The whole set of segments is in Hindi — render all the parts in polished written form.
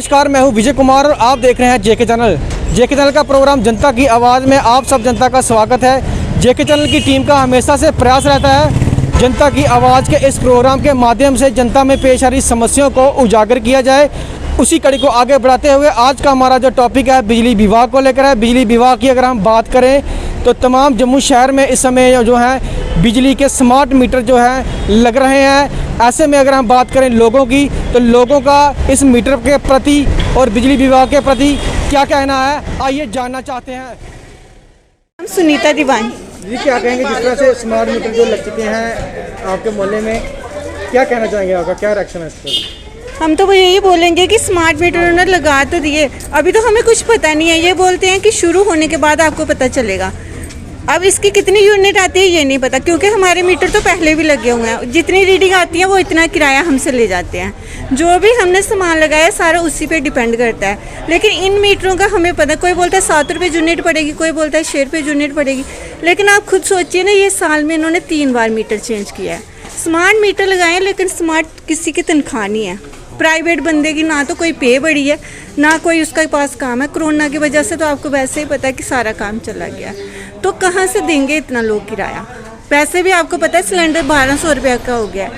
नमस्कार, मैं हूं विजय कुमार और आप देख रहे हैं जेके चैनल। जेके चैनल का प्रोग्राम जनता की आवाज़ में आप सब जनता का स्वागत है। जेके चैनल की टीम का हमेशा से प्रयास रहता है जनता की आवाज़ के इस प्रोग्राम के माध्यम से जनता में पेश आ रही समस्याओं को उजागर किया जाए। उसी कड़ी को आगे बढ़ाते हुए आज का हमारा जो टॉपिक है बिजली विभाग को लेकर है। बिजली विभाग की अगर हम बात करें तो तमाम जम्मू शहर में इस समय जो है बिजली के स्मार्ट मीटर जो है लग रहे हैं। ऐसे में अगर हम बात करें लोगों की तो लोगों का इस मीटर के प्रति और बिजली विभाग के प्रति क्या कहना है, आइए जानना चाहते हैं। सुनीता दीवान जी, क्या कहेंगे जिस तरह से स्मार्ट मीटर जो लग चुके हैं आपके मोहल्ले में, क्या कहना चाहेंगे, आपका क्या रिएक्शन है इस पर? हम तो वो यही बोलेंगे कि स्मार्ट मीटर उन्होंने लगा तो दिए, अभी तो हमें कुछ पता नहीं है। ये बोलते हैं कि शुरू होने के बाद आपको पता चलेगा। अब इसकी कितनी यूनिट आती है ये नहीं पता, क्योंकि हमारे मीटर तो पहले भी लगे हुए हैं। जितनी रीडिंग आती है वो इतना किराया हमसे ले जाते हैं। जो भी हमने सामान लगाया सारा उसी पे डिपेंड करता है। लेकिन इन मीटरों का हमें पता, कोई बोलता है 7 रुपये यूनिट पड़ेगी, कोई बोलता है 6 रुपये यूनिट पड़ेगी। लेकिन आप खुद सोचिए ना, ये साल में इन्होंने 3 बार मीटर चेंज किया है। स्मार्ट मीटर लगाए लेकिन स्मार्ट किसी की तनख्वाह नहीं है। प्राइवेट बंदे की ना तो कोई पे बढ़ी है ना कोई उसके पास काम है। कोरोना की वजह से तो आपको वैसे ही पता है कि सारा काम चला गया, तो कहाँ से देंगे इतना लोग किराया। वैसे भी आपको पता है सिलेंडर 1200 रुपये का हो गया है।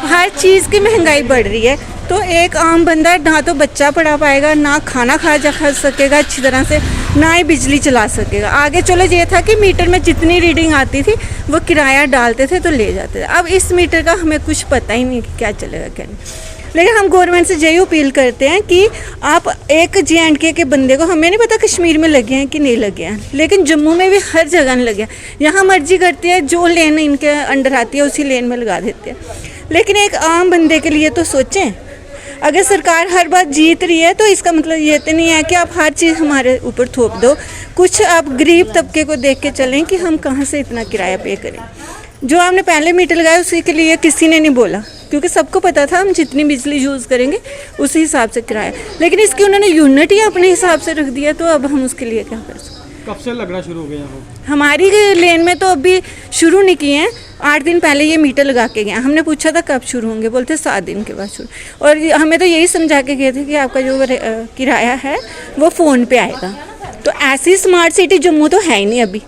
हर चीज़ की महंगाई बढ़ रही है, तो एक आम बंदा ना तो बच्चा पढ़ा पाएगा, ना खाना खा सकेगा अच्छी तरह से, ना ही बिजली चला सकेगा। आगे चलो ये था कि मीटर में जितनी रीडिंग आती थी वो किराया डालते थे तो ले जाते थे। अब इस मीटर का हमें कुछ पता ही नहीं कि क्या चलेगा क्या नहीं। लेकिन हम गवर्नमेंट से यही अपील करते हैं कि आप एक JNK के बंदे को, हमें नहीं पता कश्मीर में लगे हैं कि नहीं लगे हैं, लेकिन जम्मू में भी हर जगह नहीं लगे हैं। यहाँ मर्जी करती है, जो लेन इनके अंडर आती है उसी लेन में लगा देते हैं। लेकिन एक आम बंदे के लिए तो सोचें। अगर सरकार हर बात जीत रही है तो इसका मतलब ये तो नहीं है कि आप हर चीज़ हमारे ऊपर थोप दो। कुछ आप गरीब तबके को देख के चलें कि हम कहाँ से इतना किराया पे करें। जो आपने पहले मीटर लगाया उसी के लिए किसी ने नहीं बोला, क्योंकि सबको पता था हम जितनी बिजली यूज़ करेंगे उसी हिसाब से किराया। लेकिन इसकी उन्होंने यूनिट ही अपने हिसाब से रख दिया, तो अब हम उसके लिए क्या कर सकते। कब से लगना शुरू हो गया? हमारी लेन में तो अभी शुरू नहीं किए हैं। 8 दिन पहले ये मीटर लगा के गए। हमने पूछा था कब शुरू होंगे, बोलते 7 दिन के बाद शुरू। और हमें तो यही समझा के गए थे कि आपका जो किराया है वो फ़ोन पे आएगा। तो ऐसी स्मार्ट सिटी जम्मू तो है ही नहीं अभी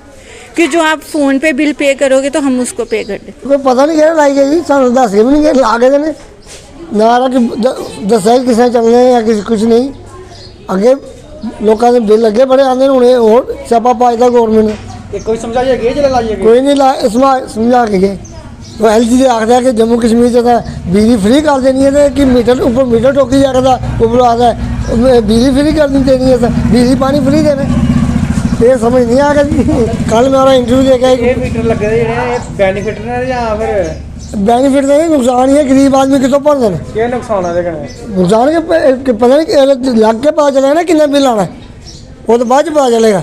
कि जो आप फ़ोन पे बिल पे करोगे तो हम उसको पे कर दें। कोई पता नहीं क्या लाई गई, सानू दस भी नहीं गए, ला गए ने ना कि दसा किसे चलने या किसी कुछ नहीं। अगे लोगों के बिल अगे बड़े आते हूँ और स्यापा पाता गौरमेंट ने। कोई समझाइए कोई नहीं समझा के गए। तो LG आखता कि जम्मू कश्मीर से बिजली फ्री कर देनी है कि मीटर ऊपर मीटर ठोकी जाता ऊपर आता है बिजली फ्री कर देनी है, बिजली पानी फ्री देने। ये समझ नहीं आ गई। कल मेरा इंटरव्यू देखे मीटर लगे बेनिफिट है या फिर बेनिफिट नहीं, नुकसान ही है। गरीब आदमी कितों भर देना, क्या नुकसान है? नुकसान के पता नहीं लग के पता चलेगा ना कितना बिल आना, वो तो बाद च पता चलेगा।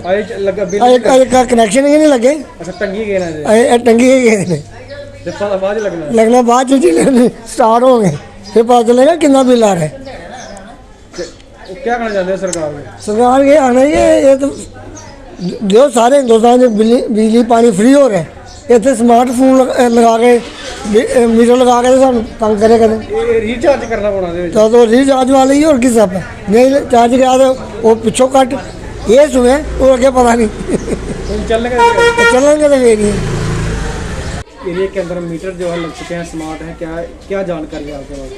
कनेक्शन ही नहीं लगे। अच्छा, टंगी गए लगना बाद स्टार्ट हो गए, फिर पता चलेगा कितना बिल आ रहा है। क्या करना चाहते हैं सरकार ये आना ये तो जो सारे हिंदुस्तान में बिजली पानी फ्री हो रहा है। इतने स्मार्टफोन लगा के मीटर लगा के सानू तंग करे करें। रिचार्ज करना पड़ा तो रिचार्ज वाले ही और किस आप नहीं चार्ज करा दो वो पिछों कट ये सुने वो अगे पता नहीं चलेंगे तो फिर ही। एरिया के अंदर मीटर जो है लग चुके हैं स्मार्ट है, क्या जानकारी है आपके पास?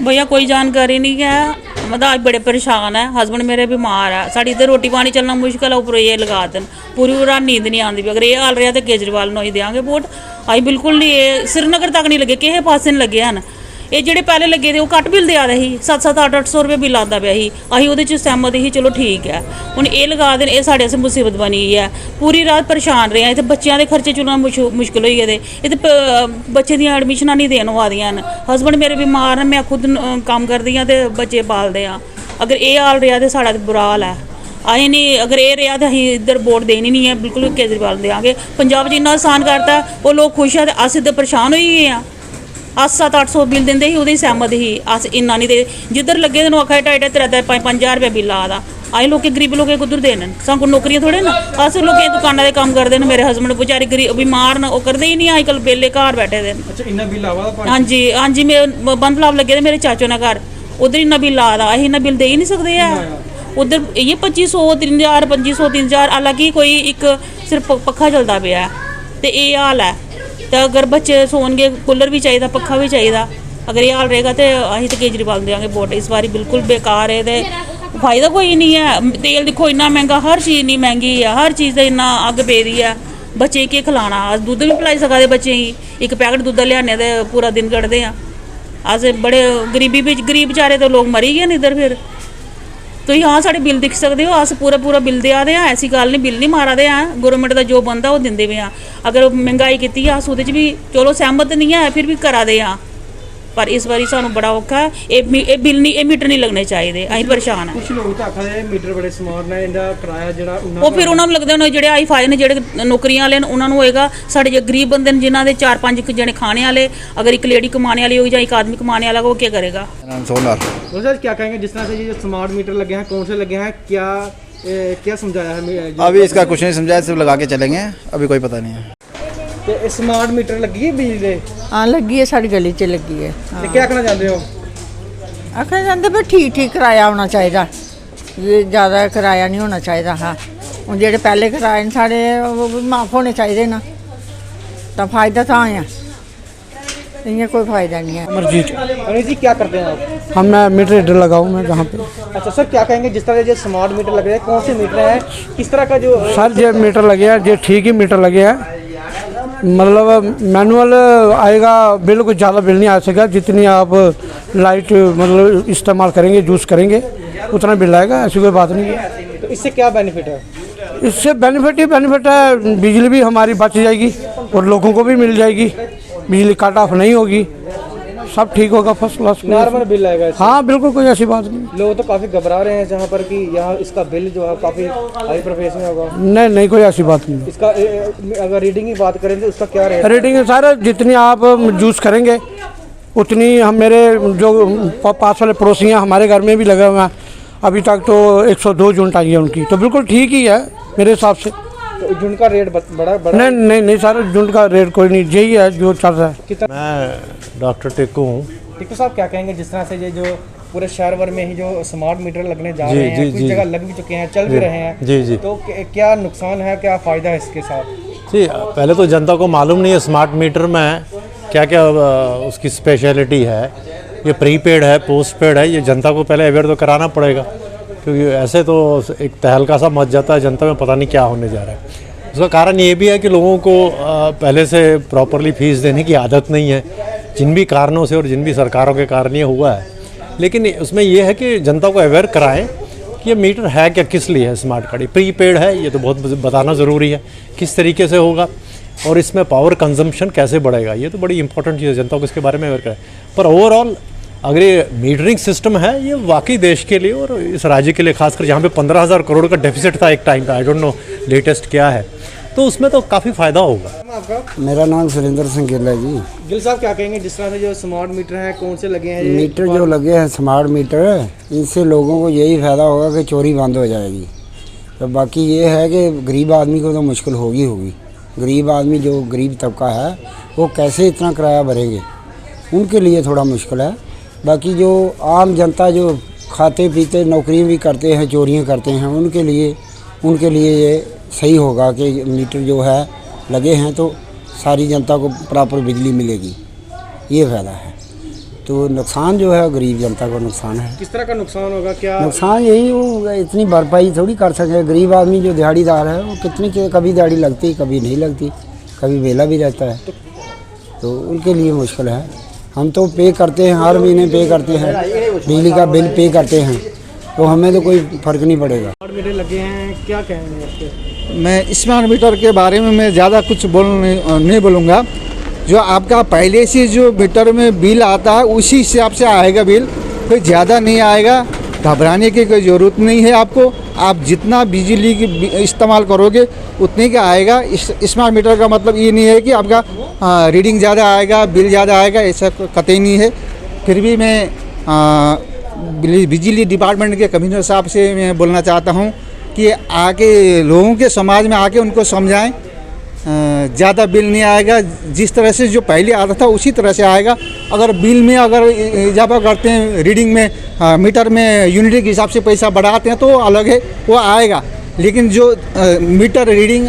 भैया कोई जानकारी नहीं है। मतलब आज बड़े परेशान है, हस्बैंड मेरे बीमार है, साड़ी इधर रोटी पानी चलना मुश्किल है, ऊपर ये लगा देन पूरी रात नींद नहीं आती। अगर ये हाल रहा तो केजरीवाल ਨੂੰ देंगे वोट। अभी बिल्कुल नहीं, ये श्रीनगर तक नहीं लगे, किसी पासे नहीं लगे हैं। ये ਜਿਹੜੇ ਪਹਿਲੇ ਲੱਗੇ ਤੇ ਉਹ ਘੱਟ ਬਿੱਲ ਦਿਆ ਰਹੀ 700-800 ਰੁਪਏ ਬਿੱਲ ਆਉਂਦਾ ਪਿਆ ਸੀ। ਅਸੀਂ ਉਹਦੇ 'ਚ ਸਹਿਮਤ ਸੀ, ਚਲੋ ਠੀਕ ਹੈ। ਹੁਣ ਇਹ ਲਗਾ ਦੇਣ, ਇਹ ਸਾਡੇ ਵਾਸਤੇ ਮੁਸੀਬਤ ਬਣੀ ਹੈ। ਪੂਰੀ ਰਾਤ ਪਰੇਸ਼ਾਨ ਰਹੇ ਆ। ਇੱਥੇ ਬੱਚਿਆਂ ਦੇ ਖਰਚੇ ਚੁਣਾ ਮੁਸ਼ਕਿਲ ਹੋਈ ਗਏ। ਇੱਥੇ ਬੱਚੇ ਦੀਆਂ ਐਡਮਿਸ਼ਨਾਂ ਨਹੀਂ ਦੇਣ ਵਾਦੀਆਂ ਹਨ। ਹਸਬੈਂਡ ਮੇਰੇ ਬਿਮਾਰ ਨੇ, ਮੈਂ ਖੁਦ ਕੰਮ ਕਰਦੀ ਹਾਂ ਤੇ ਬੱਚੇ ਪਾਲਦੇ ਹਾਂ। ਅਗਰ ਇਹ ਹਾਲ ਰਿਹਾ ਤੇ ਸਾਡਾ ਤਾਂ ਬੁਰਾ ਹਾਲ ਹੈ। ਅਸੀਂ ਨਹੀਂ, ਅਗਰ ਇਹ ਰਿਹਾ ਤਾਂ ਅਸੀਂ ਇੱਧਰ ਵੋਟ ਦੇਣੀ ਨਹੀਂ ਹੈ, ਬਿਲਕੁਲ ਕੇਜਰੀਵਾਲ ਨੂੰ ਦੇਵਾਂਗੇ। ਪੰਜਾਬ 'ਚ ਇੰਨਾ ਆਸਾਨ ਕਰਤਾ, ਉਹ ਲੋਕ ਖੁਸ਼ ਆ ਤੇ ਅਸੀਂ ਤਾਂ ਪਰੇਸ਼ਾਨ ਹੋਈ ਗਏ ਹਾਂ। 700-800 ਬਿੱਲ ਦਿੰਦੇ ਸੀ, ਉਹਦੇ ਸਹਿਮਤ ਸੀ। ਅਸ ਇੰਨਾ ਨਹੀਂ ਦੇ ਜਿੱਧਰ ਲੱਗੇ ਤੈਨੂੰ ਆਖਿਆ 2.5 5,000 रुपये बिल ਆਦਾ। आए लोग गरीब लोग कुद्धर देन, सानू नौकरियां थोड़े ना। अस लोग दुकाना के काम करते हैं। मेरे हस्बैंड बेचारे गरीब बीमार न, वो करते ही नहीं अजकल, बेले घर बैठे दे। अच्छा, इन्ना बिल आवा? हाँ जी हाँ जी, मैं बंद लाभ लगे थे मेरे चाचो ने घर, उधर इन्ना बिल आ रहा, अं इन्ना बिल दे ही नहीं सकते है। उधर ये 2500 3000 2500 3000, हालांकि कोई एक सिर्फ पक्खा चलता पाया तो ये हाल है। तो अगर बच्चे सोनगे कूलर भी चाहिए, पक्खा भी चाहिए, अगर ये हाल रहेगा तो अं तो केजरीवाल देंगे वोट। इस बारी बिल्कुल बेकार है, तो फायदा कोई नहीं है। तेल दिखो इन्ना महंगा, हर चीज़ इन्नी महंगी है, हर चीज़ का इन्ना अग पेदी है। बच्चे केह् खिलाना, अस दुद्ध भी पिलाई सकदे बच्चें गी, एक पैकेट दुद्ध लियाने ते पूरा दिन कड्ढदे हैं। अस बड़े गरीबी बिच, गरीब बेचारे तो लोग मरी गए न इधर। फिर तुसीं हाँ साढ़े बिल दिक्खी सकदे हो, अस पूरा बिल देआ दे हैं, ऐसी गल्ल नहीं बिल नहीं मारा दे हैं। गौरमेंट का जो बनदा ओह् दिंदे पे हैं। अगर महंगाई कीती अस ओह्दे च भी चलो सहमत नहीं है, फिर भी करा दे हैं। पर इस बारी सानू बड़ा औखा है, ये बिल नहीं, ये मीटर नहीं लगने चाहिए, असीं परेशान है। कुछ लोग तो आखदे मीटर बड़े स्मार्ट ने, इनका किराया जेह्ड़ा ਉਹ ਫਿਰ ਉਹਨਾਂ ਨੂੰ ਲੱਗਦਾ ਹੋਣਾ ਜਿਹੜੇ ਹਾਈ ਫਾਈ ਨੇ, ਜਿਹੜੇ ਨੌਕਰੀਆਂ ਵਾਲੇ ਨੇ ਉਹਨਾਂ ਨੂੰ ਹੋਏਗਾ। ਸਾਡੇ ਜੇ ਗਰੀਬ ਬੰਦੇ ਨੇ ਜਿਨ੍ਹਾਂ ਦੇ 4-5 ਜਣੇ ਖਾਣੇ ਵਾਲੇ, अगर एक लेडी कमाने वाली होगी या एक आदमी कमाने वाला, वो क्या करेगा? सोलर। सर क्या कहेंगे जिस तरह से ये जो स्मार्ट मीटर लगे हैं, कौन से लगे हैं, क्या समझाया है? अभी इसका कुछ नहीं समझाया, सिर्फ लगा के चलेंगे, अभी कोई पता नहीं है। तो स्मार्ट मीटर लगी है बिजली? हाँ लगी है, साड़ी गली च लगी है। तो क्या कहना चाहते हो? आखना चाहते भी ठीक ठीक किराया होना चाहिए, ये ज़्यादा किराया नहीं होना चाहिए। हाँ हूँ जो पहले किराए न साढ़े वो भी माफ़ होने चाहिए ना, तो फायदा तो है, इन्हें कोई फ़ायदा नहीं है। अमरजीत। अनिल जी क्या करते हैं आप? हम मैं मीटर रीडर लगाऊँ मैं जहाँ पे। अच्छा सर, क्या कहेंगे जिस तरह जो स्मार्ट मीटर लग रहे हैं, कौन से मीटर हैं, किस तरह का जो? सर जो मीटर लगे हैं जो ठीक ही मीटर लगे हैं, मतलब मैनुअल आएगा, बिल कुछ ज़्यादा बिल नहीं आ सकेगा। जितनी आप लाइट मतलब इस्तेमाल करेंगे, यूज़ करेंगे, उतना बिल आएगा, ऐसी कोई बात नहीं है। तो इससे क्या बेनिफिट है? इससे बेनिफिट ही बेनिफिट है, बिजली भी हमारी बच जाएगी और लोगों को भी मिल जाएगी, बिजली कट ऑफ नहीं होगी, सब ठीक होगा, फर्स्ट क्लास। नॉर्मल बिल आएगा इससे? हाँ बिल्कुल, कोई ऐसी बात नहीं। लोग तो काफ़ी घबरा रहे हैं जहाँ पर कि यहाँ इसका बिल जो है काफ़ी हाई प्रोफेस में होगा। नहीं कोई ऐसी बात नहीं। इसका अगर रीडिंग की बात करें तो उसका क्या रहेगा? रेटिंग सारे जितनी आप यूज़ करेंगे उतनी हम, मेरे जो पास वाले पड़ोसी हैं हमारे घर में भी लगा हुआ है, अभी तक तो 102 यूनिट आई है उनकी, तो बिल्कुल ठीक ही है मेरे हिसाब से। तो यूनिट का रेट बड़ा? नहीं सर, यूनिट का रेट कोई नहीं, यही है जो चल रहा है। मैं डॉक्टर टिक्कू हूँ। टिक्कू साहब क्या कहेंगे जिस तरह से ये जो पूरे शहर भर में ही जो स्मार्ट मीटर लगने जा रहे हैं, कुछ जगह लग भी चुके हैं, चल भी रहे हैं, जी तो क्या नुकसान है, क्या फ़ायदा है इसके साथ? जी, पहले तो जनता को मालूम नहीं है स्मार्ट मीटर में क्या क्या उसकी स्पेशलिटी है। ये प्रीपेड है, पोस्टपेड है, ये जनता को पहले अवेयर तो कराना पड़ेगा, क्योंकि ऐसे तो एक तहलका सा मच जाता है जनता में, पता नहीं क्या होने जा रहा है। उसका कारण ये भी है कि लोगों को पहले से प्रॉपरली फीस देने की आदत नहीं है, जिन भी कारणों से और जिन भी सरकारों के कारण ये हुआ है। लेकिन उसमें ये है कि जनता को अवेयर कराएं कि ये मीटर है क्या, किस लिए है स्मार्ट कार्ड, प्रीपेड है, ये तो बहुत बताना ज़रूरी है, किस तरीके से होगा और इसमें पावर कंजम्पशन कैसे बढ़ेगा, ये तो बड़ी इंपॉर्टेंट चीज़ है, जनता को इसके बारे में अवेयर कराएं। पर ओवरऑल अगर ये मीटरिंग सिस्टम है, ये वाकई देश के लिए और इस राज्य के लिए खासकर जहाँ पे 15,000 करोड़ का डेफिसिट था एक टाइम पे, आई डोंट नो लेटेस्ट क्या है, तो उसमें तो काफ़ी फ़ायदा होगा। आपका? मेरा नाम सुरेंद्र सिंह गिल है जी। गिल साहब क्या कहेंगे जिस तरह से जो स्मार्ट मीटर हैं, कौन से लगे हैं? मीटर जो लगे हैं स्मार्ट मीटर, इनसे लोगों को यही फ़ायदा होगा कि चोरी बंद हो जाएगी। तो बाकी ये है कि गरीब आदमी को तो मुश्किल होगी। गरीब आदमी जो गरीब तबका है वो कैसे इतना किराया भरेंगे, उनके लिए थोड़ा मुश्किल है। बाकी जो आम जनता जो खाते पीते नौकरी भी करते हैं, चोरियां करते हैं, उनके लिए ये सही होगा कि मीटर जो है लगे हैं तो सारी जनता को प्रॉपर बिजली मिलेगी, ये फ़ायदा है। तो नुकसान जो है गरीब जनता को नुकसान है। किस तरह का नुकसान होगा? क्या नुकसान यही, वो इतनी भरपाई थोड़ी कर सके। गरीब आदमी जो दिहाड़ीदार है वो कभी दिहाड़ी लगती, कभी नहीं लगती, कभी वेला भी रहता है, तो उनके लिए मुश्किल है। हम तो पे करते हैं, हर महीने पे करते हैं, बिजली का बिल पे करते हैं, तो हमें तो कोई फ़र्क नहीं पड़ेगा। स्मार्ट मीटर लगे हैं, क्या कहेंगे आपके? मैं स्मार्ट मीटर के बारे में मैं ज़्यादा कुछ नहीं बोलूँगा। जो आपका पहले से जो मीटर में बिल आता है उसी हिसाब से आएगा बिल, कोई ज़्यादा नहीं आएगा, घबराने की कोई ज़रूरत नहीं है आपको। आप जितना बिजली की इस्तेमाल करोगे उतने का आएगा। स्मार्ट मीटर का मतलब ये नहीं है कि आपका रीडिंग ज़्यादा आएगा, बिल ज़्यादा आएगा, ऐसा कतई नहीं है। फिर भी मैं बिजली डिपार्टमेंट के कमिश्नर साहब से मैं बोलना चाहता हूँ कि आके लोगों के समाज में आके उनको समझाएं ज़्यादा बिल नहीं आएगा। जिस तरह से जो पहले आता था उसी तरह से आएगा। अगर बिल में अगर इजाफा करते हैं रीडिंग में, मीटर में यूनिट के हिसाब से पैसा बढ़ाते हैं तो अलग है, वो आएगा। लेकिन जो मीटर रीडिंग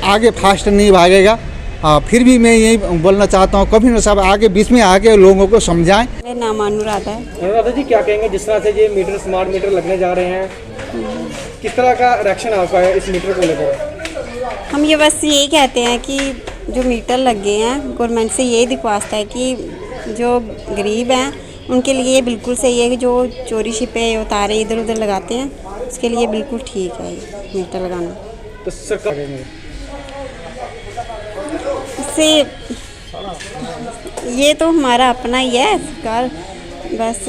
आगे फास्ट नहीं भागेगा। फिर भी मैं यही बोलना चाहता हूँ, कभी ना सब आगे बीच में आके लोगों को समझाएं। मेरा नाम अनुराधा है। अनुराधा जी, क्या कहेंगे जिस तरह से ये मीटर स्मार्ट मीटर लगने जा रहे हैं, किस तरह का रिएक्शन आपका है इस मीटर को लेकर? हम ये बस यही कहते हैं कि जो मीटर लग गए हैं, गवर्नमेंट से यही दिख्वास्त है कि जो गरीब हैं उनके लिए ये बिल्कुल सही है कि जो चोरी छिपे उतारे इधर उधर लगाते हैं, उसके लिए बिल्कुल ठीक है ये मीटर लगाना। तो सरकार इससे ये तो हमारा अपना ही है, सरकार बस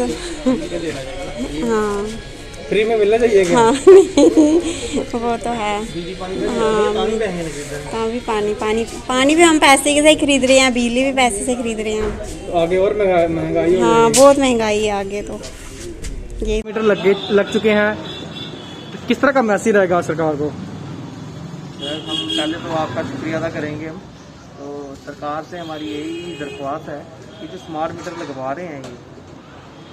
हाँ फ्री में मिलना चाहिए क्या? हाँ वो तो है। हाँ भी पानी भी हम पैसे के से ही खरीद रहे हैं, बिजली भी पैसे से खरीद रहे हैं। तो आगे और महंगाई हो हाँ बहुत महंगाई है आगे तो। ये मीटर लग चुके हैं, किस तरह का मैसेज रहेगा सरकार को? हम पहले तो आपका शुक्रिया अदा करेंगे। हम तो सरकार से हमारी यही दरख्वास्त है कि जो स्मार्ट मीटर लगवा रहे हैं ये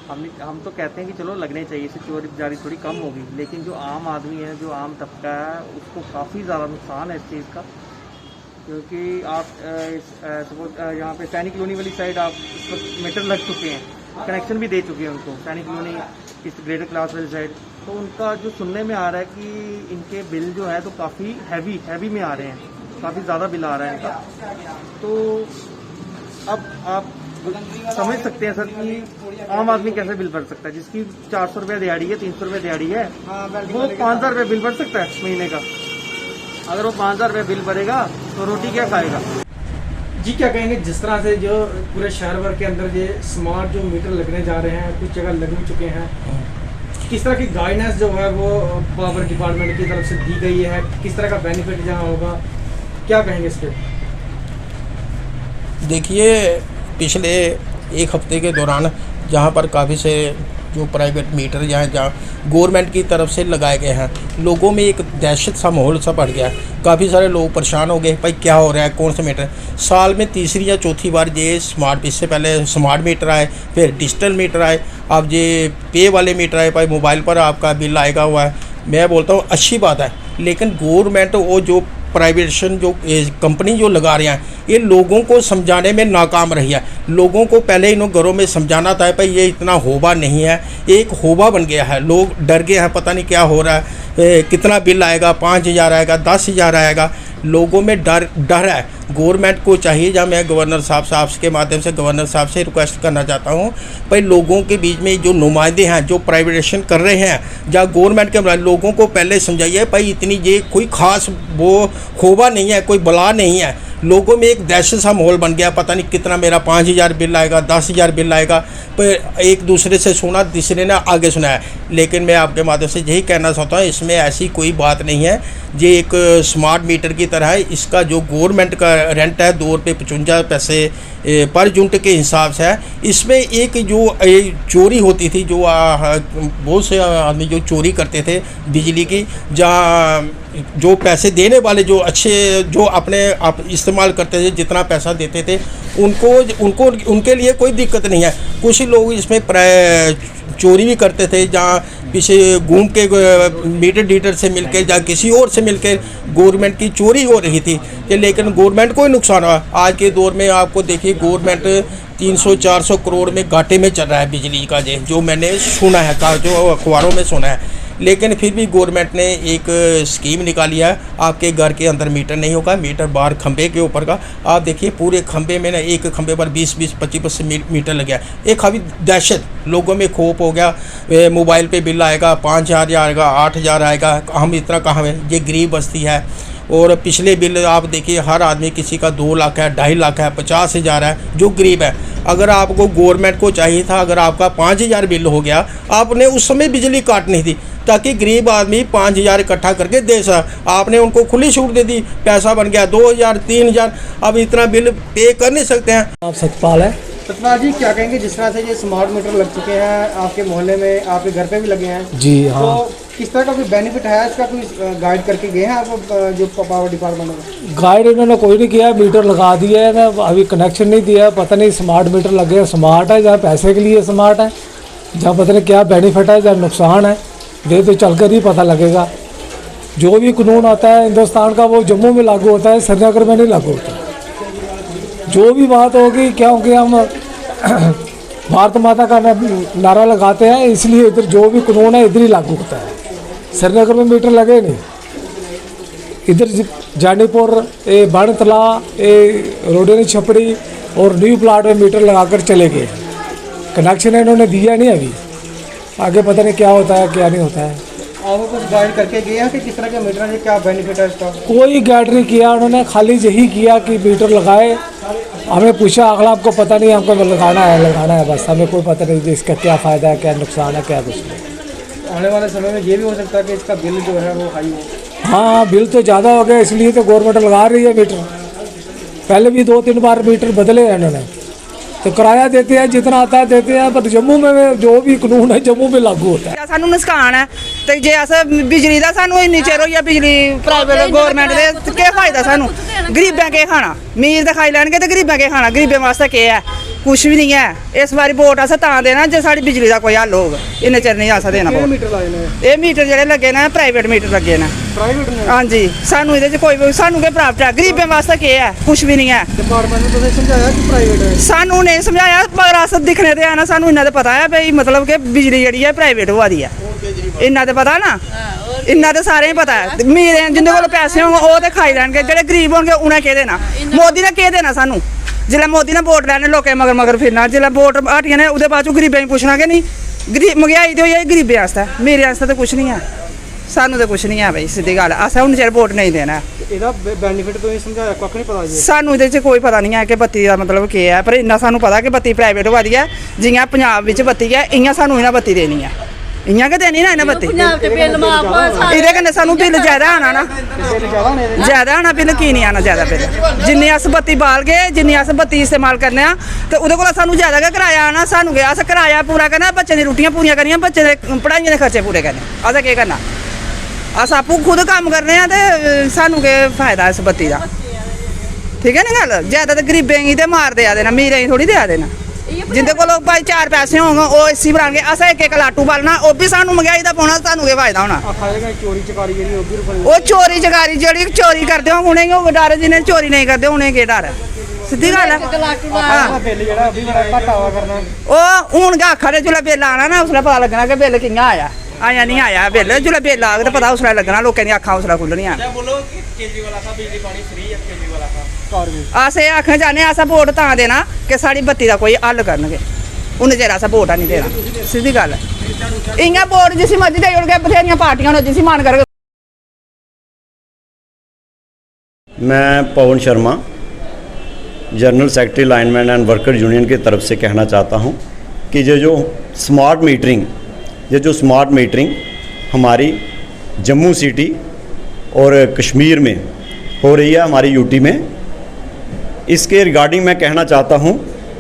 हम तो कहते हैं कि चलो लगने चाहिए, इससे चोरी जारी थोड़ी कम होगी। लेकिन जो आम आदमी है, जो आम तबका है, उसको काफ़ी ज़्यादा नुकसान है इस चीज़ का। क्योंकि आप सपोज यहाँ पे सैनिक कॉलोनी वाली साइड आप इस वक्त मीटर लग चुके हैं, कनेक्शन भी दे चुके हैं उनको, सैनिक कॉलोनी इस ग्रेटर क्लास वाली साइड। तो उनका जो सुनने में आ रहा है कि इनके बिल जो है तो काफ़ी हैवी में आ रहे हैं, काफ़ी ज़्यादा बिल आ रहा है इनका। तो अब आप समझ सकते हैं सर कि आम आदमी कैसे बिल भर सकता है, जिसकी 400 रुपये दिहाड़ी है, 300 रुपये दिहाड़ी है, वो 5000 रुपये बिल भर सकता है महीने का। अगर वो 5000 रुपये बिल भरेगा तो रोटी क्या खाएगा? जी, क्या कहेंगे जिस तरह से जो पूरे शहर भर के अंदर ये स्मार्ट जो मीटर लगने जा रहे हैं, कुछ जगह लग भी चुके हैं, किस तरह की गाइडेंस जो है वो पावर डिपार्टमेंट की तरफ से दी गई है, किस तरह का बेनिफिट जहाँ होगा, क्या कहेंगे इस पर? देखिए, पिछले एक हफ्ते के दौरान जहाँ पर काफ़ी से जो प्राइवेट मीटर जहाँ गवर्नमेंट की तरफ से लगाए गए हैं, लोगों में एक दहशत सा माहौल सा बढ़ गया। काफ़ी सारे लोग परेशान हो गए, भाई क्या हो रहा है, कौन सा मीटर। साल में तीसरी या चौथी बार ये स्मार्ट, इससे पहले स्मार्ट मीटर आए, फिर डिजिटल मीटर आए, अब ये पे वाले मीटर आए, भाई मोबाइल पर आपका बिल आएगा हुआ है। मैं बोलता हूँ अच्छी बात है, लेकिन गवर्नमेंट वो जो प्राइवेशन जो कंपनी जो लगा रहे हैं, ये लोगों को समझाने में नाकाम रही है। लोगों को पहले इन घरों में समझाना था भाई ये इतना होबा नहीं है, एक होबा बन गया है। लोग डर गए हैं, पता नहीं क्या हो रहा है, कितना बिल आएगा, 5000 आएगा, 10,000 आएगा। लोगों में डर है। गवर्नमेंट को चाहिए, जहाँ मैं गवर्नर साहब के माध्यम से गवर्नर साहब से रिक्वेस्ट करना चाहता हूँ, भाई लोगों के बीच में जो नुमाइंदे हैं जो प्राइवेटाइजेशन कर रहे हैं, जहाँ गवर्नमेंट के लोगों को पहले समझाइए भाई इतनी ये कोई ख़ास वो खोबा नहीं है, कोई बला नहीं है। लोगों में एक दहशत सा माहौल बन गया, पता नहीं कितना मेरा 5000 बिल आएगा, 10,000 बिल आएगा। पर एक दूसरे से सुना, तीसरे ने आगे सुनाया। लेकिन मैं आपके माध्यम से यही कहना चाहता हूँ, इसमें ऐसी कोई बात नहीं है। ये एक स्मार्ट मीटर की तरह है। इसका जो गवर्नमेंट का रेंट है 2 रुपये 55 पैसे पर यूनिट के हिसाब से है। इसमें एक जो चोरी होती थी, जो बहुत से आदमी जो चोरी करते थे बिजली की, जहाँ जो पैसे देने वाले जो अच्छे जो अपने आप इस्तेमाल करते थे, जितना पैसा देते थे उनको उनके लिए कोई दिक्कत नहीं है। कुछ लोग इसमें चोरी भी करते थे, जहाँ पीछे घूम के मीटर डीटर से मिलकर या किसी और से मिलकर गवर्नमेंट की चोरी हो रही थी, लेकिन गवर्नमेंट को ही नुकसान हुआ। आज के दौर में आपको देखिए गवर्नमेंट 300-400 करोड़ में घाटे में चल रहा है बिजली का, जो मैंने सुना है, जो अखबारों में सुना है। लेकिन फिर भी गवर्नमेंट ने एक स्कीम निकाली है, आपके घर के अंदर मीटर नहीं होगा, मीटर बाहर खंबे के ऊपर का। आप देखिए पूरे खंबे में ना, एक खंबे पर 20-20, 25 मीटर लग गया। एक अभी दहशत लोगों में खौफ हो गया, मोबाइल पे बिल आएगा, 5000 आएगा, 8000 आएगा, हम इतना कहाँ है। ये गरीब बस्ती है। और पिछले बिल आप देखिए, हर आदमी किसी का 2 लाख है, 2.5 लाख है, 50,000 है, जो गरीब है। अगर आपको गवर्नमेंट को चाहिए था, अगर आपका 5000 बिल हो गया, आपने उस समय बिजली काटनी थी, ताकि गरीब आदमी 5000 इकट्ठा करके दे सके। आपने उनको खुली छूट दे दी, पैसा बन गया 2000, 3000, अब इतना बिल पे कर नहीं सकते हैं। आप सतपाल है। सतपाल जी, क्या कहेंगे जिस तरह से ये स्मार्ट मीटर लग चुके हैं आपके मोहल्ले में, आपके घर पे भी लगे हैं? जी हाँ। तो किस तरह का कोई बेनिफिट है इसका, कोई गाइड करके गए हैं आपको जो पावर डिपार्टमेंट में? गाइड इन्होंने कोई नहीं किया, मीटर लगा दिया है ना, अभी कनेक्शन नहीं दिया। पता नहीं स्मार्ट मीटर लगे, स्मार्ट है जहाँ पैसे के लिए स्मार्ट है, जहाँ पता नहीं क्या बेनिफिट है, जहाँ नुकसान है, ये तो चलकर ही पता लगेगा। जो भी कानून आता है हिंदुस्तान का वो जम्मू में लागू होता है, श्रीनगर में नहीं लागू होता। जो भी बात होगी, क्योंकि हम भारत माता का नारा लगाते हैं, इसलिए इधर जो भी कानून है इधर ही लागू होता है। श्रीनगर में मीटर लगे नहीं, इधर जानीपुर, बाणतला, रोडेनी छपड़ी और न्यू प्लाट में मीटर लगाकर चले गए। कनेक्शन इन्होंने दिया नहीं, अभी आगे पता नहीं क्या होता है क्या नहीं होता है। आपको कुछ गाइड करके गए हैं कि किस तरह के मीटर है, क्या बेनिफिट है इसका? कोई गाइड नहीं किया उन्होंने, खाली यही किया कि मीटर लगाए। हमें पूछा अगला आपको पता नहीं, हमको लगाना है बस, हमें कोई पता नहीं इसका क्या फ़ायदा है, क्या नुकसान है, क्या कुछ नहीं। आने वाले समय में ये भी हो सकता है कि इसका बिल जो है वो हाई हो। हाँ, बिल तो ज़्यादा हो गया, इसलिए तो गवर्नमेंट लगा रही है मीटर। पहले भी 2-3 बार मीटर बदले हैं इन्होंने, तो किराया देते हैं जितना आता है देते हैं, पर जम्मू में जो भी कानून है जम्मू में लागू होता है। सानू नुकसान है तो जे अस बिजली का सानू इन्नी चिर होई बिजली प्राइवेट गौरमेंट दे केह् फायदा सानू? गरीबें केह् खाना? मीर ते खाई लैणगे ते गरीबें केह् खाना? गरीबें वास्ते केह् है? कुछ भी नहीं है। इस बारी वोट अस तां देना जे साड़ी बिजली का कोई हल होग, इन्ने चिर नहीं अस देना वोट। ये मीटर जेह्ड़े लगे ने प्राइवेट मीटर लगे ने। हाँ जी, सानू इहदे च कोई सानू केह् प्राप्त है? गरीबें वास्ते केह् है? कुछ भी नहीं है। डिपार्टमेंट ने तुसें समझाया कि प्राइवेट है? सानू नहीं समझाया, पर अस दिखने ते है ना, सानू इन्ना ते पता है भाई, मतलब कि बिजली जेह्ड़ी है प्राइवेट होआ दी है, इन्ना ते पता ना, इन्ना ते सारें गी पता है। मीर जिंदे कोल पैसे होंगे ओह् ते खाई लैणगे, जेह्ड़े गरीब होणगे उ'नें केह् देना? मोदी ने केह् देना सानू? जिसलै मोदी ने वोट लैने लोकें मगर मगर फिरना, जिसलै वोट हटियां ने ओह्दे बाद च गरीबें गी पुच्छना कि नहीं? गरीब महंगाई ते होई है गरीबें आस्तै, मेरे आस्तै ते कुछ नहीं है, सानू ते कुछ नहीं है भाई, सीधी गल्ल। असें हून चिर वोट नहीं देना है। ਇਹਦਾ बेनिफिट तो समझाया कक्ख नहीं पता जी? सानू इहदे च कोई पता नहीं है कि बत्ती का मतलब केह् है, पर इन्ना सानू पता कि बत्ती प्राइवेट होआ दी है। जियां पंजाब विच बत्ती है इयां सानू इन्हां बत्ती देनी है, इयां गै देनी ना इन्हां बत्ती। इहदे कन्नै सानू बिल ज्यादा आना ना, ज्यादा आना बिल, की नहीं आना ज्यादा बिल? जिन्नी अस बत्ती बालगे, जिन्नी अस बत्ती इस्तेमाल करने आ ते ओह्दे कोला सानू ज्यादा गै कराया आना। सानू केह्, अस कराया पूरा करना, बच्चें दी रुट्टियां पूरियां करनियां, बच्चें दे पढ़ाइयां दे खर्चे पूरे करने, असें केह् करना? अस आपूं खुद कम्म करने आ ते सानू केह् फायदा इस बत्ती दा? ठीक है ना गल? ज्यादा ते गरीबें गी ते मार देआ देना, मीरें गी थोड़ी देआ देना। जिंदे कोल भाई 4 पैसे होंगे ओह् एसी बनागे, असें एक लाटू बालना, ओह् भी सानू महंगाई दा पौना, सानू केह् फायदा होना? चोरी चकारी ओह् चोरी चकारी जेह्ड़ी चोरी करदे होंगे उ'नेंगी होग डर, जिन्हें चोरी नहीं करदे उ'नेंगी केह् डर? सिद्धी गल्ल है। ओह् हून गै आखा दे, जिसलै बिल आना ना उसलै पता लग्गना कि बिल कि'यां आया नहीं आया बिल। जिसलै बिल आग ते पता उसलै लग्गना, लोकें दी अक्खां उसलै खुल्लनियां। अस एह् आखना चाहन्ने अस वोट तां देना कि साढ़ी बत्ती दा कोई हल करनगे, उन्ने चिर अस वोट नहीं देना, सीधी गल्ल। इ'यां वोट जिसी मर्जी देई ओड़गे, बथेरियां पार्टियां न जिसी मन करगे। मैं Pawan Sharma, general secretary lineman and worker union की तरफ से कहना चाहता हूं कि ये जो स्मार्ट मीटरिंग हमारी जम्मू सिटी और कश्मीर में हो रही है, हमारी यूटी में, इसके रिगार्डिंग मैं कहना चाहता हूं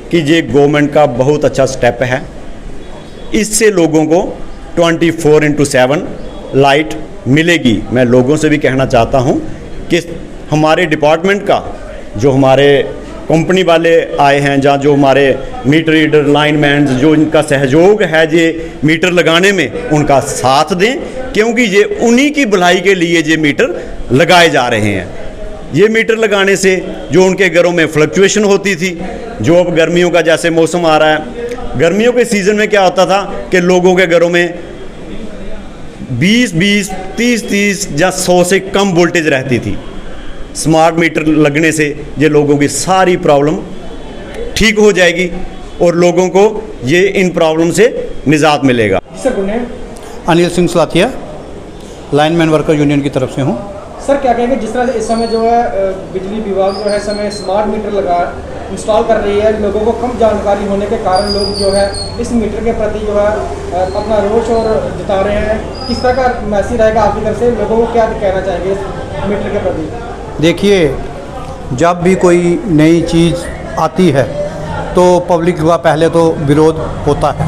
कि ये गवर्नमेंट का बहुत अच्छा स्टेप है। इससे लोगों को 24/7 लाइट मिलेगी। मैं लोगों से भी कहना चाहता हूं कि हमारे डिपार्टमेंट का, जो हमारे कंपनी वाले आए हैं, जहाँ जो हमारे मीटर रीडर लाइनमैन, जो इनका सहयोग है ये मीटर लगाने में, उनका साथ दें, क्योंकि ये उन्हीं की भलाई के लिए ये मीटर लगाए जा रहे हैं। ये मीटर लगाने से जो उनके घरों में फ्लक्चुएशन होती थी, जो अब गर्मियों का जैसे मौसम आ रहा है, गर्मियों के सीज़न में क्या होता था कि लोगों के घरों में 20-20, 30-30 या 100 से कम वोल्टेज रहती थी। स्मार्ट मीटर लगने से ये लोगों की सारी प्रॉब्लम ठीक हो जाएगी और लोगों को ये इन प्रॉब्लम से निजात मिलेगा। Anil Singh Salathia, lineman worker union की तरफ से हूँ। सर क्या कहेंगे, जिस तरह इस समय जो है बिजली विभाग जो है इस समय स्मार्ट मीटर इंस्टॉल कर रही है, लोगों को कम जानकारी होने के कारण लोग जो है इस मीटर के प्रति जो है अपना रोष और जता रहे हैं, किस तरह का मैसेज रहेगा आपकी तरफ से? लोगों को क्या कहना चाहेंगे इस मीटर के प्रति? देखिए, जब भी कोई नई चीज़ आती है तो पब्लिक का पहले तो विरोध होता है।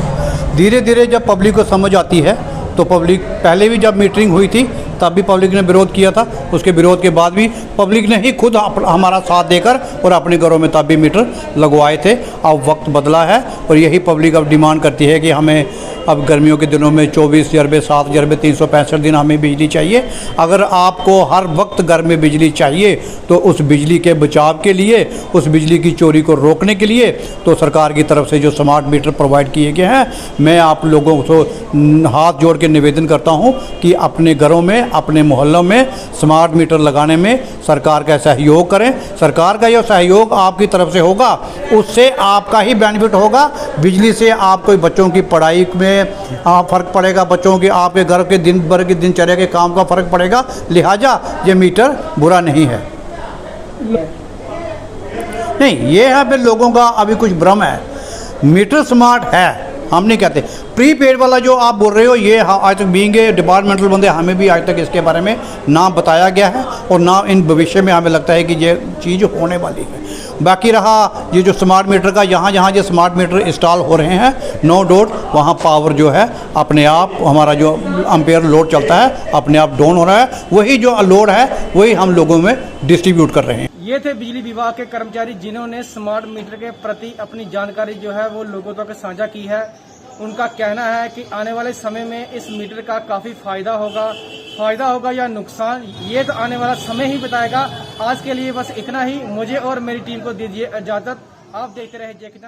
धीरे धीरे जब पब्लिक को समझ आती है तो पब्लिक पहले भी जब मीटरिंग हुई थी तब भी पब्लिक ने विरोध किया था, उसके विरोध के बाद भी पब्लिक ने ही खुद हमारा साथ देकर और अपने घरों में तब भी मीटर लगवाए थे। अब वक्त बदला है और यही पब्लिक अब डिमांड करती है कि हमें अब गर्मियों के दिनों में 24 जरबे 7 जरबे 365 दिन हमें बिजली चाहिए। अगर आपको हर वक्त घर में बिजली चाहिए तो उस बिजली के बचाव के लिए, उस बिजली की चोरी को रोकने के लिए तो सरकार की तरफ से जो स्मार्ट मीटर प्रोवाइड किए गए हैं, मैं आप लोगों को हाथ जोड़ के निवेदन करता हूं कि अपने घरों में, अपने मोहल्लों में स्मार्ट मीटर लगाने में सरकार का सहयोग करें। सरकार का यह सहयोग आपकी तरफ से होगा, उससे आपका ही बेनिफिट होगा। बिजली से आपको बच्चों की पढ़ाई में फ़र्क पड़ेगा, बच्चों के आपके घर के दिन भर की दिनचर्या के काम का फ़र्क पड़ेगा। लिहाजा ये मीटर बुरा नहीं है। नहीं, ये है फिर लोगों का अभी कुछ भ्रम है। मीटर स्मार्ट है, हम नहीं कहते। प्रीपेड वाला जो आप बोल रहे हो, ये आज तक बीइंग डिपार्टमेंटल बंदे हमें भी आज तक इसके बारे में ना बताया गया है और ना इन भविष्य में हमें लगता है कि ये चीज़ होने वाली है। बाकी रहा ये जो स्मार्ट मीटर का, यहाँ जहाँ जो स्मार्ट मीटर इंस्टॉल हो रहे हैं, नो डाउट वहाँ पावर जो है अपने आप, हमारा जो एम्पेयर लोड चलता है अपने आप डाउन हो रहा है। वही जो लोड है वही हम लोगों में डिस्ट्रीब्यूट कर रहे हैं। ये थे बिजली विभाग के कर्मचारी जिन्होंने स्मार्ट मीटर के प्रति अपनी जानकारी जो है वो लोगों तक साझा की है। उनका कहना है कि आने वाले समय में इस मीटर का काफ़ी फ़ायदा होगा या नुकसान, ये तो आने वाला समय ही बताएगा। आज के लिए बस इतना ही। मुझे और मेरी टीम को दीजिए इजाज़त। आप देखते रहे जेके चैनल।